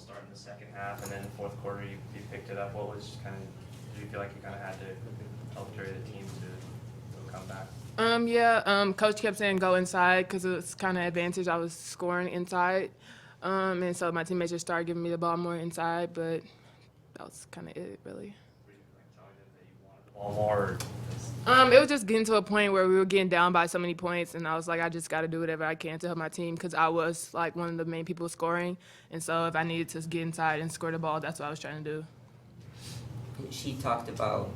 start in the second half, and then fourth quarter you picked it up. What was did you feel like you kind of had to help carry the team to come back? Coach kept saying go inside because it was kind of advantage. I was scoring inside, and so my teammates just started giving me the ball more inside, but that was kind of it, really. Were you telling them that you wanted the ball more? Or It was just getting to a point where we were getting down by so many points, and I was like, I just got to do whatever I can to help my team because I was like one of the main people scoring, and so if I needed to get inside and score the ball, that's what I was trying to do. She talked about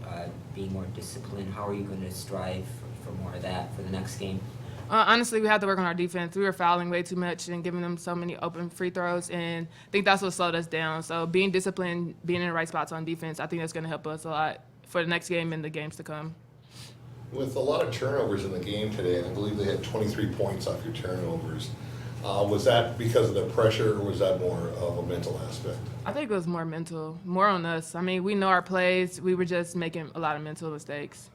being more disciplined. How are you going to strive for more of that for the next game? Honestly, we had to work on our defense. We were fouling way too much and giving them so many open free throws, and I think that's what slowed us down. So being disciplined, being in the right spots on defense, I think that's going to help us a lot for the next game and the games to come. With a lot of turnovers in the game today, and I believe they had 23 points off your turnovers, was that because of the pressure, or was that more of a mental aspect? I think it was more mental, more on us. I mean, we know our plays. We were just making a lot of mental mistakes.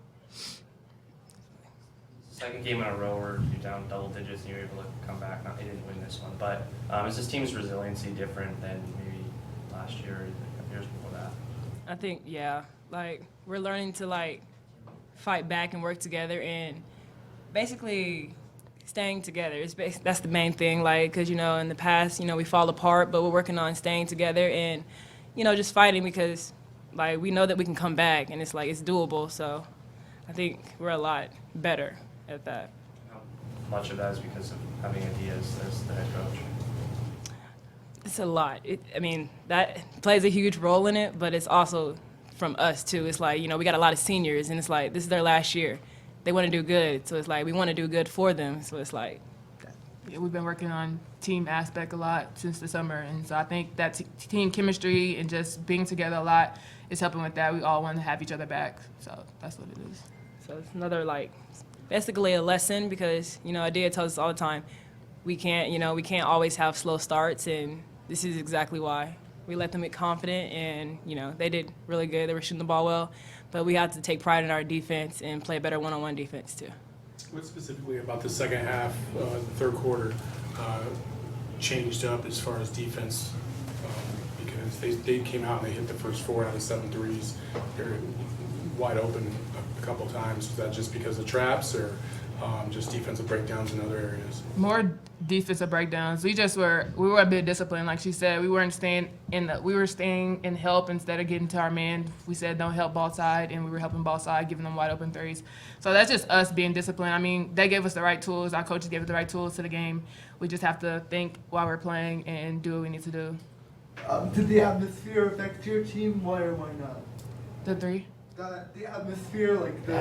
second game in a row where you're down double digits and you're able to come back. Not, they didn't win this one, but is this team's resiliency different than maybe last year or years before that? I think, yeah. Like, we're learning to, like, fight back and work together and basically staying together. That's the main thing, like, because, you know, in the past, you know, we fall apart, but we're working on staying together and, you know, just fighting because, like, we know that we can come back and it's, like, it's doable. So I think we're a lot better at that. How much of that is because of having Adia as the head coach? It's a lot. I mean, that plays a huge role in it, but it's also from us, too. It's like, you know, we got a lot of seniors, and it's like, this is their last year. They want to do good, so it's like, we want to do good for them, so it's like. Yeah, we've been working on team aspect a lot since the summer, and so I think that team chemistry and just being together a lot is helping with that. We all want to have each other back, so that's what it is. So it's another, like, basically a lesson because, you know, Adia tells us all the time, we can't always have slow starts, and this is exactly why. We let them get confident, and, you know, they did really good. They were shooting the ball well, but we have to take pride in our defense and play better one-on-one defense, too. What specifically about the second half, the third quarter, changed up as far as defense? Because they came out and they hit the first 4 out of 7 threes. They're wide open a couple times. Was that just because of traps or just defensive breakdowns in other areas? More defensive breakdowns. We were a bit disciplined, like she said. We were staying in help instead of getting to our man. We said don't help ball side, and we were helping ball side, giving them wide open threes. So that's just us being disciplined. I mean, they gave us the right tools. Our coaches gave us the right tools to the game. We just have to think while we're playing and do what we need to do. Did the atmosphere affect your team? Why or why not? The three. The atmosphere, like the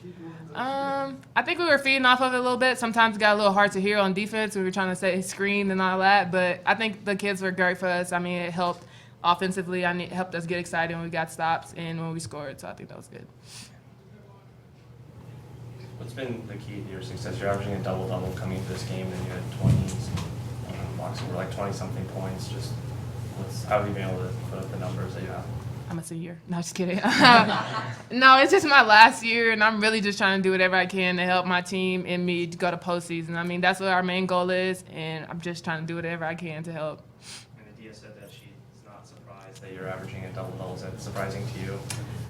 people. I think we were feeding off of it a little bit. Sometimes it got a little hard to hear on defense. We were trying to say screen and all that, but I think the kids were great for us. I mean, it helped offensively. It helped us get excited when we got stops and when we scored, so I think that was good. What's been the key to your success? You're averaging a double-double coming into this game, and you had 20s, boxing were like 20-something points. Just how have you been able to put up the numbers that you have? I'm a senior. No, just kidding. No, it's just my last year, and I'm really just trying to do whatever I can to help my team and me to go to postseason. I mean, that's what our main goal is, and I'm just trying to do whatever I can to help. And Adia said that she's not surprised that you're averaging a double-double. Is that surprising to you?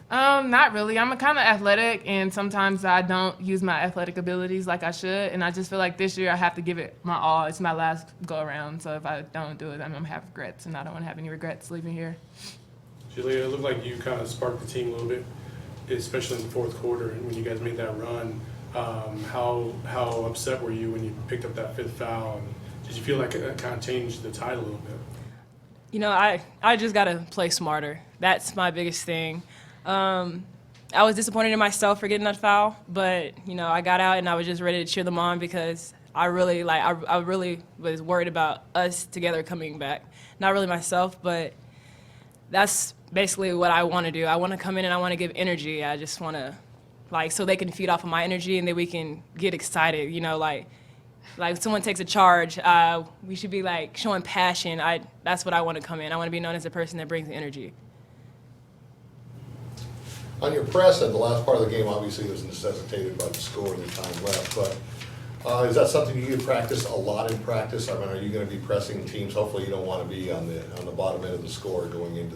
Not really. I'm kind of athletic, and sometimes I don't use my athletic abilities like I should, and I just feel like this year I have to give it my all. It's my last go-around, so if I don't do it, I'm going to have regrets, and I don't want to have any regrets leaving here. Julia, it looked like you kind of sparked the team a little bit, especially in the fourth quarter and when you guys made that run. How upset were you when you picked up that 5th foul? And did you feel like it kind of changed the tide a little bit? You know, I just got to play smarter. That's my biggest thing. I was disappointed in myself for getting that foul, but, you know, I got out and I was just ready to cheer them on because I really was worried about us together coming back. Not really myself, but that's basically what I want to do. I want to come in and I want to give energy. I just want to, like, so they can feed off of my energy and then we can get excited, you know, like if someone takes a charge, we should be, like, showing passion. That's what I want to come in. I want to be known as the person that brings the energy. On your press at the last part of the game, obviously it was necessitated by the score and the time left, but Is that something you practice a lot in practice? I mean, are you gonna be pressing teams? Hopefully you don't wanna be on the bottom end of the score going into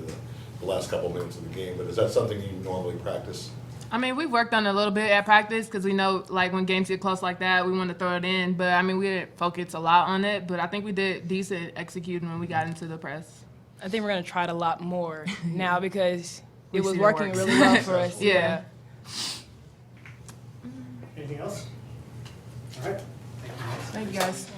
the last couple minutes of the game, but is that something you normally practice? I mean, we worked on it a little bit at practice because we know, like, when games get close like that, we want to throw it in. But, I mean, we didn't focus a lot on it. But I think we did decent executing when we got into the press. I think we're gonna try it a lot more now because We it was see it working works. really well for us. Yeah. Anything else? All right. Thank you, guys.